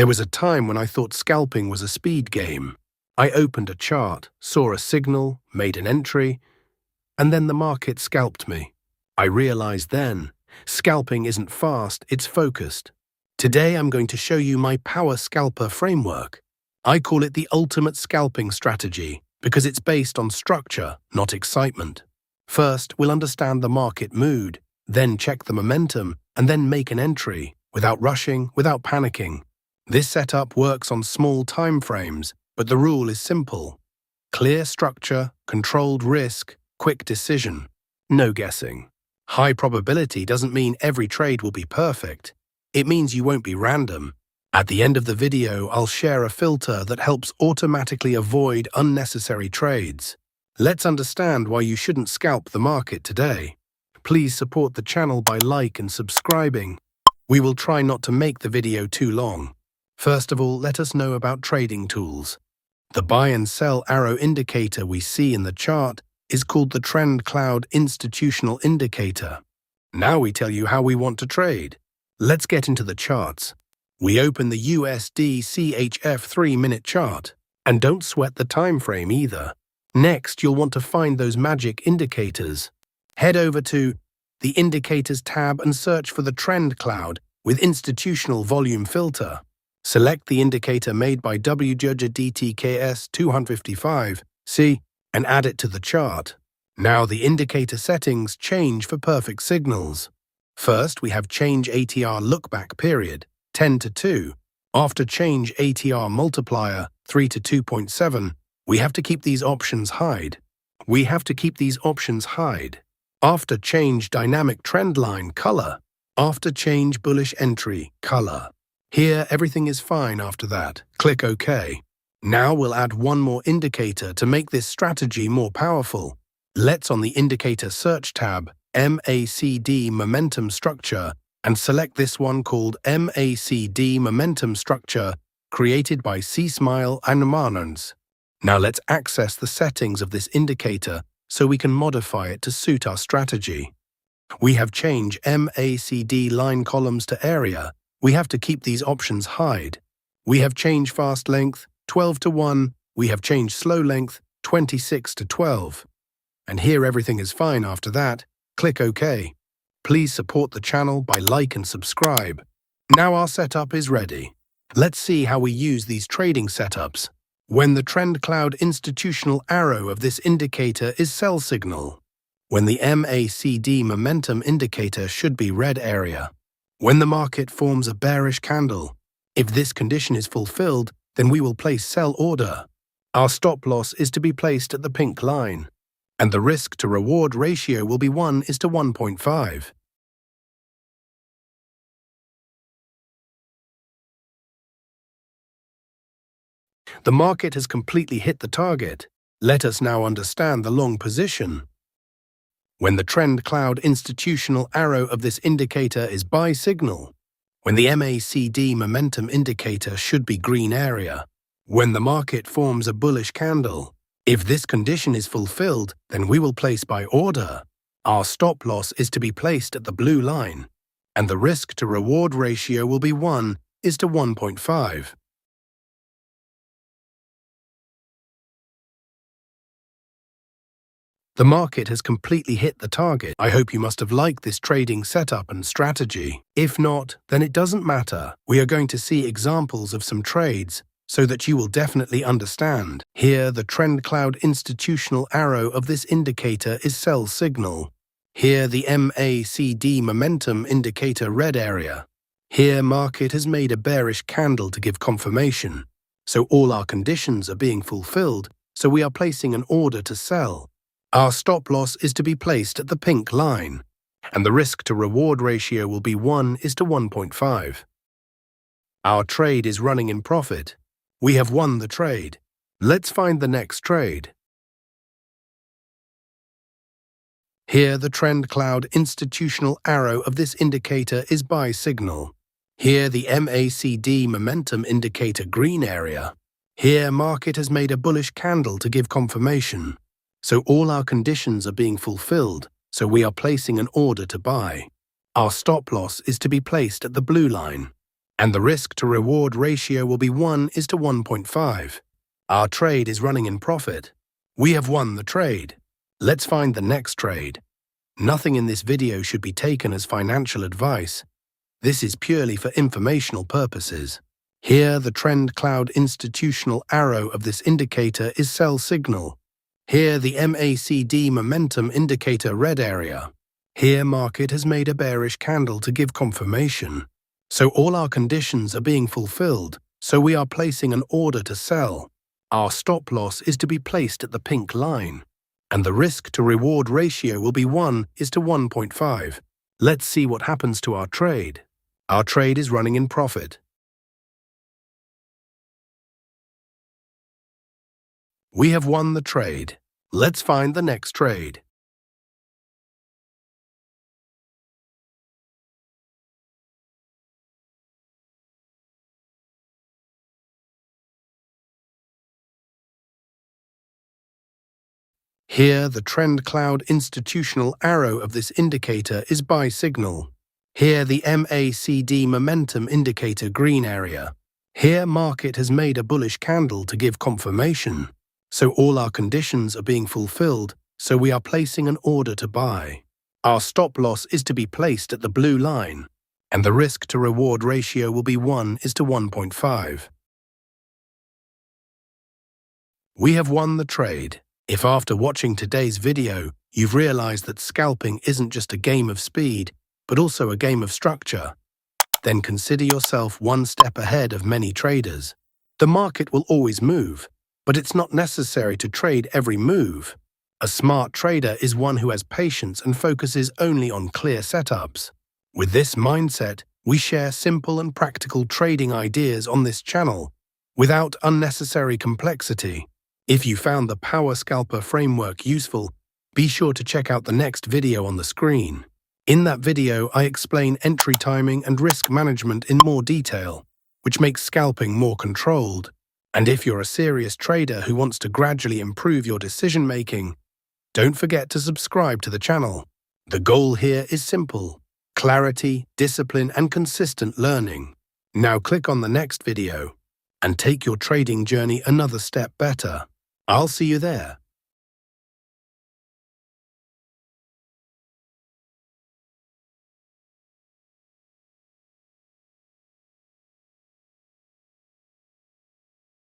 There was a time when I thought scalping was a speed game. I opened a chart, saw a signal, made an entry, and then the market scalped me. I realized then, scalping isn't fast, it's focused. Today I'm going to show you my Power Scalper framework. I call it the ultimate scalping strategy because it's based on structure, not excitement. First, we'll understand the market mood, then check the momentum, and then make an entry, without rushing, without panicking. This setup works on small time frames, but the rule is simple. Clear structure, controlled risk, quick decision. No guessing. High probability doesn't mean every trade will be perfect. It means you won't be random. At the end of the video, I'll share a filter that helps automatically avoid unnecessary trades. Let's understand why you shouldn't scalp the market today. Please support the channel by like and subscribing. We will try not to make the video too long. First of all, let us know about trading tools. The buy and sell arrow indicator we see in the chart is called the Trend Cloud Institutional Indicator. Now we tell you how we want to trade. Let's get into the charts. We open the USD CHF 3-minute chart. And don't sweat the time frame either. Next, you'll want to find those magic indicators. Head over to the Indicators tab and search for the Trend Cloud with Institutional Volume Filter. Select the indicator made by WJDTKS 255, and add it to the chart. Now the indicator settings change for perfect signals. First, we have Change ATR Lookback Period, 10 to 2. After Change ATR Multiplier, 3 to 2.7, we have to keep these options hide. After Change Dynamic Trendline Color. After Change Bullish Entry Color. Here, everything is fine after that. Click OK. Now we'll add one more indicator to make this strategy more powerful. Let's on the Indicator Search tab, MACD Momentum Structure, and select this one called MACD Momentum Structure, created by C-Smile and Manons. Now let's access the settings of this indicator so we can modify it to suit our strategy. We have changed MACD line columns to area. We have to keep these options hide. We have changed fast length, 12 to 1. We have changed slow length, 26 to 12. And here everything is fine after that. Click OK. Please support the channel by like and subscribe. Now our setup is ready. Let's see how we use these trading setups. When the Trend Cloud institutional arrow of this indicator is sell signal. When the MACD momentum indicator should be red area. When the market forms a bearish candle. If this condition is fulfilled, then we will place sell order. Our stop loss is to be placed at the pink line. And the risk to reward ratio will be 1:1.5. The market has completely hit the target. Let us now understand the long position. When the Trend Cloud institutional arrow of this indicator is buy signal. When the MACD momentum indicator should be green area. When the market forms a bullish candle. If this condition is fulfilled, then we will place buy order. Our stop loss is to be placed at the blue line. And the risk to reward ratio will be 1:1.5. The market has completely hit the target. I hope you must have liked this trading setup and strategy. If not, then it doesn't matter. We are going to see examples of some trades so that you will definitely understand. Here, the Trend Cloud institutional arrow of this indicator is sell signal. Here, the MACD momentum indicator red area. Here, market has made a bearish candle to give confirmation. So all our conditions are being fulfilled, so we are placing an order to sell. Our stop loss is to be placed at the pink line, and the risk to reward ratio will be 1:1.5. Our trade is running in profit. We have won the trade. Let's find the next trade. Here, the Trend Cloud institutional arrow of this indicator is buy signal. Here, the MACD momentum indicator green area. Here, market has made a bullish candle to give confirmation. So all our conditions are being fulfilled, so we are placing an order to buy. Our stop loss is to be placed at the blue line. and the risk to reward ratio will be 1:1.5. Our trade is running in profit. We have won the trade. Let's find the next trade. Nothing in this video should be taken as financial advice. This is purely for informational purposes. Here, the trend cloud institutional arrow of this indicator is sell signal. Here, the MACD momentum indicator red area. Here, market has made a bearish candle to give confirmation. So all our conditions are being fulfilled, so we are placing an order to sell. Our stop loss is to be placed at the pink line, and the risk to reward ratio will be 1:1.5. Let's see what happens to our trade. Our trade is running in profit. We have won the trade. Let's find the next trade. Here, the trend cloud institutional arrow of this indicator is buy signal. Here, the MACD momentum indicator green area. Here, market has made a bullish candle to give confirmation. So all our conditions are being fulfilled, so we are placing an order to buy. Our stop loss is to be placed at the blue line, and the risk to reward ratio will be 1:1.5. We have won the trade. If after watching today's video, you've realized that scalping isn't just a game of speed, but also a game of structure, then consider yourself one step ahead of many traders. The market will always move, but it's not necessary to trade every move. A smart trader is one who has patience and focuses only on clear setups. With this mindset, we share simple and practical trading ideas on this channel, without unnecessary complexity. If you found the Power Scalper framework useful, be sure to check out the next video on the screen. In that video, I explain entry timing and risk management in more detail, which makes scalping more controlled. And if you're a serious trader who wants to gradually improve your decision-making, don't forget to subscribe to the channel. The goal here is simple: clarity, discipline, and consistent learning. Now click on the next video and take your trading journey another step better. I'll see you there.